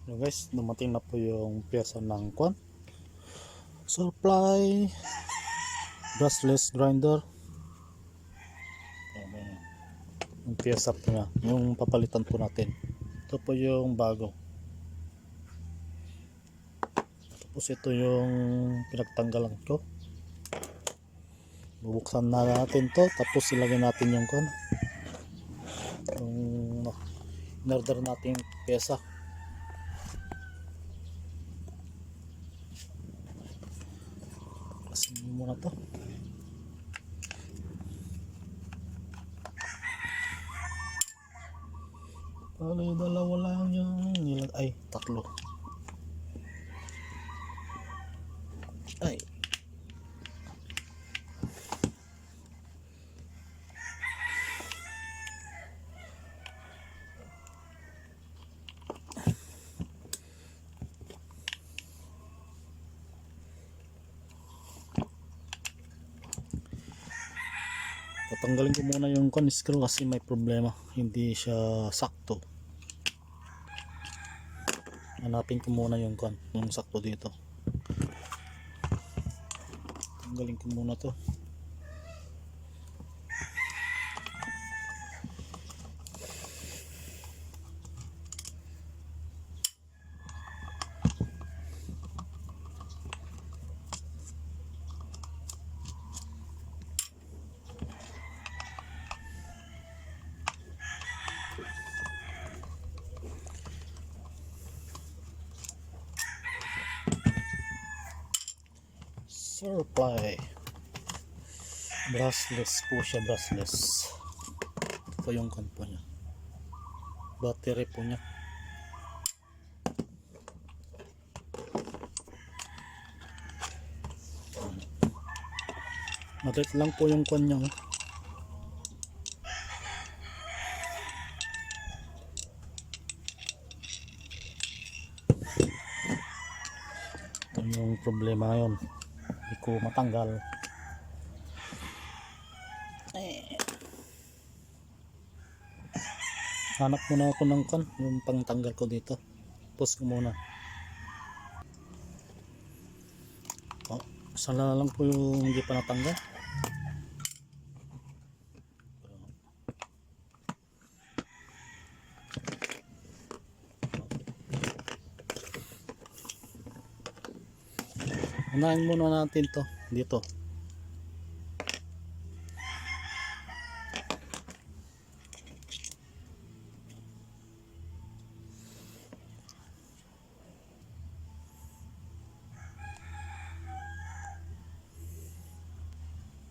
Hello guys, dumating na po yung pyesa ng kwan supply brushless grinder. Yung pyesa po niya, yung papalitan po natin. Ito po yung bago, tapos ito yung pinagtanggalan ko. Bubuksan na natin to, tapos ilagay natin yung kwan, yung in-order natin pyesa. Pasin muna to. Bali, dalawa lang yung ay, tatlo. Ay. Tatanggalin ko muna yung screw kasi may problema, hindi siya sakto. Hanapin ko muna yung sakto dito. Tanggalin ko muna to. Supply brushless po siya, brushless. Ito po yung po niya, battery po niya. Maliit lang po yung niya. Ito yung problema ngayon, hindi ko matanggal. Hanap muna ako ng yung pangtanggal ko dito. Pause ko muna. Oh, sana lang po yung hindi pa natanggal. Unahin muna natin to dito.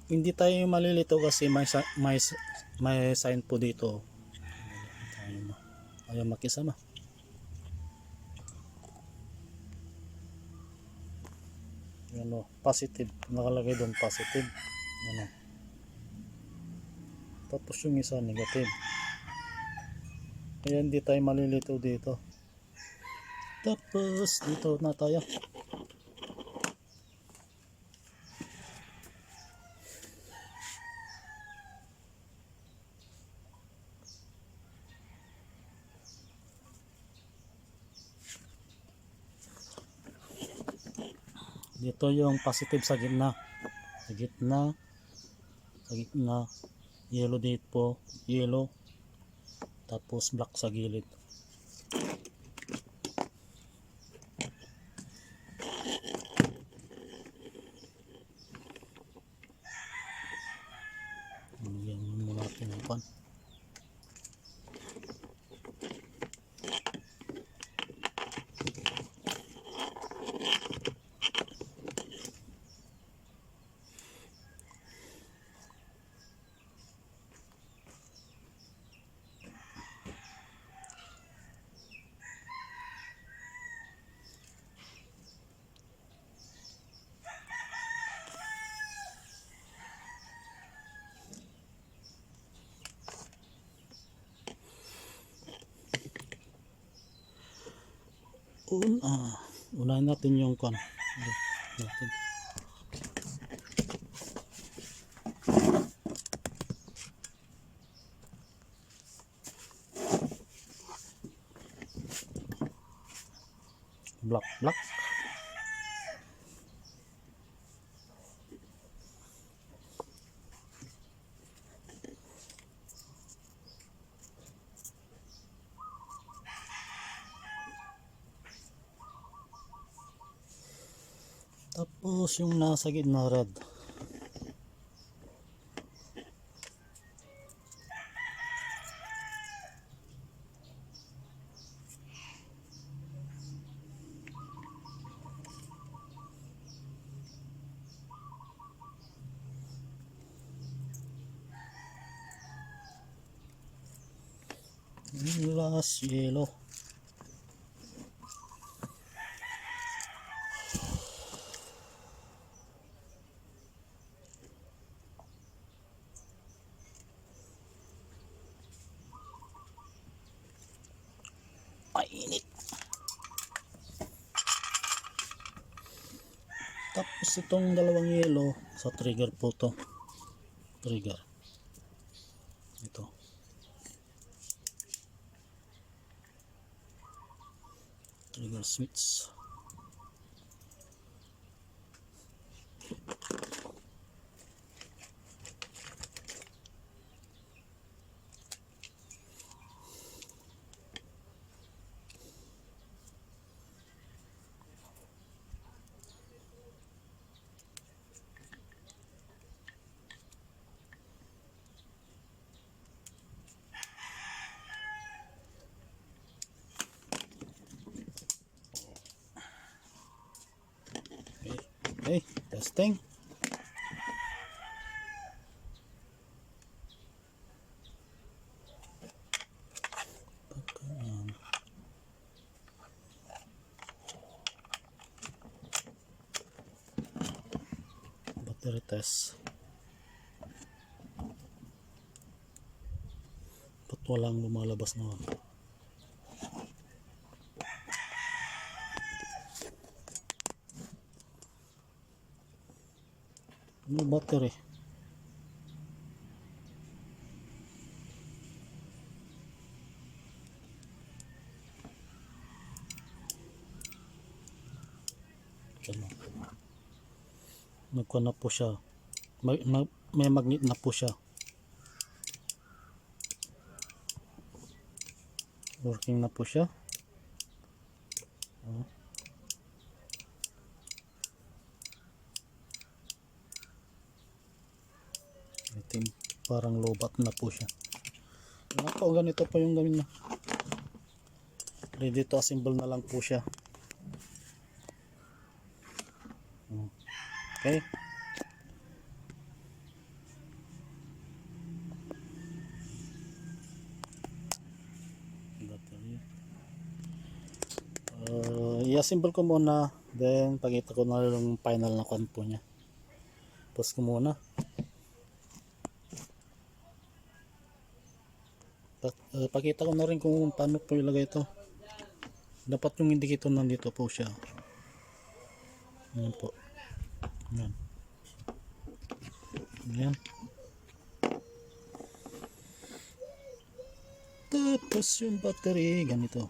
Hindi tayo malilito kasi may sign po dito. Ayaw makisama. Ano, positive, nakalagay doon positive. Ano. Tapos yung isa negative. Kaya hindi tayo malilito dito. Tapos dito na tayo. Dito yung positive sa gitna. Sa gitna. Sa gitna. Yellow dito po. Yellow. Tapos black sa gilid. Yan muna natin ang pan. Unahin natin yung natin. Black black. Tapos yung nasa gitna red. Last yellow. Ay, init. Tapos itong dalawang yellow sa trigger po to. Trigger. Ito. Trigger switch. Okay, testing. Battery test. Ba't walang lumalabas na? Ano battery? Ano? Nagkuha na po siya. May magnet na po siya. Working na po siya. Itim, parang lobat na po siya. Ako, ganito po yung gawin na. Ready to assemble na lang po siya. Okay. I-assemble ko muna, then pakita ko na yung final na kan po niya. Pause ko muna. Pakita ko na rin kung paano po ilagay ito. Dapat yung indicator nandito po siya. Ayan po. Ayan. Ayan. Tapos yung battery ganito.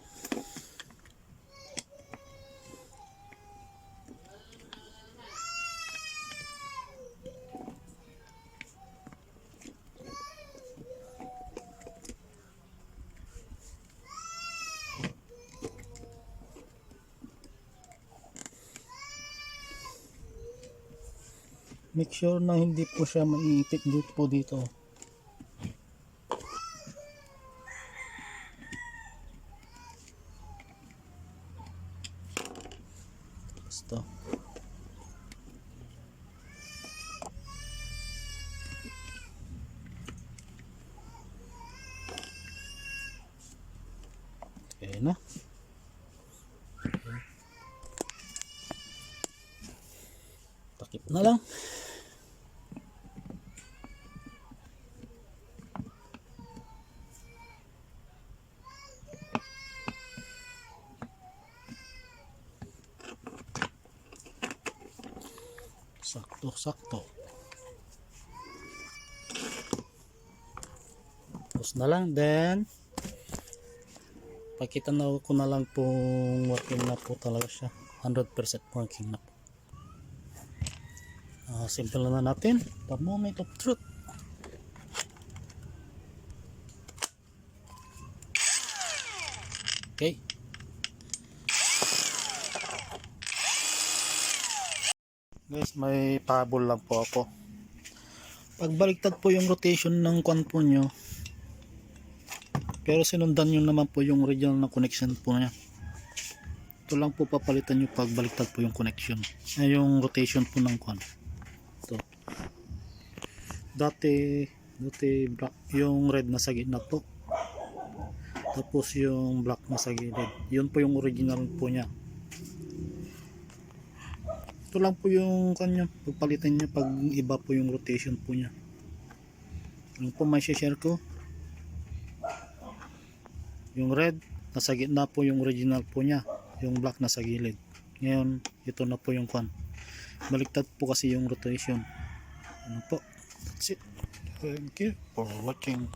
Make sure na hindi po siya maiipit dito po dito. Basta. Okay na. Takip na lang. Sakto. Tapos na lang, then Pakita na ko na lang pong working na po talaga siya. 100% working na po. Simple na natin. The moment of truth. Okay. Guys, may pahabol lang po ako. Pagbaliktad po yung rotation ng kwan po nyo, pero sinundan nyo naman po yung original na connection po niya. Ito lang po papalitan nyo pagbaliktad po yung connection. Yung rotation po ng kwan. Ito. Dati black, yung red na sa gitna po. Tapos yung black na sa gilid. Yun po yung original po niya. Ito lang po yung kanya. Pagpalitan niya pag iba po yung rotation po niya. Yung po may share ko. Yung red nasa gitna po yung original po niya. Yung black nasa gilid. Ngayon ito na po yung kwan. Baliktad po kasi yung rotation. Ano po. That's it. Thank you for watching.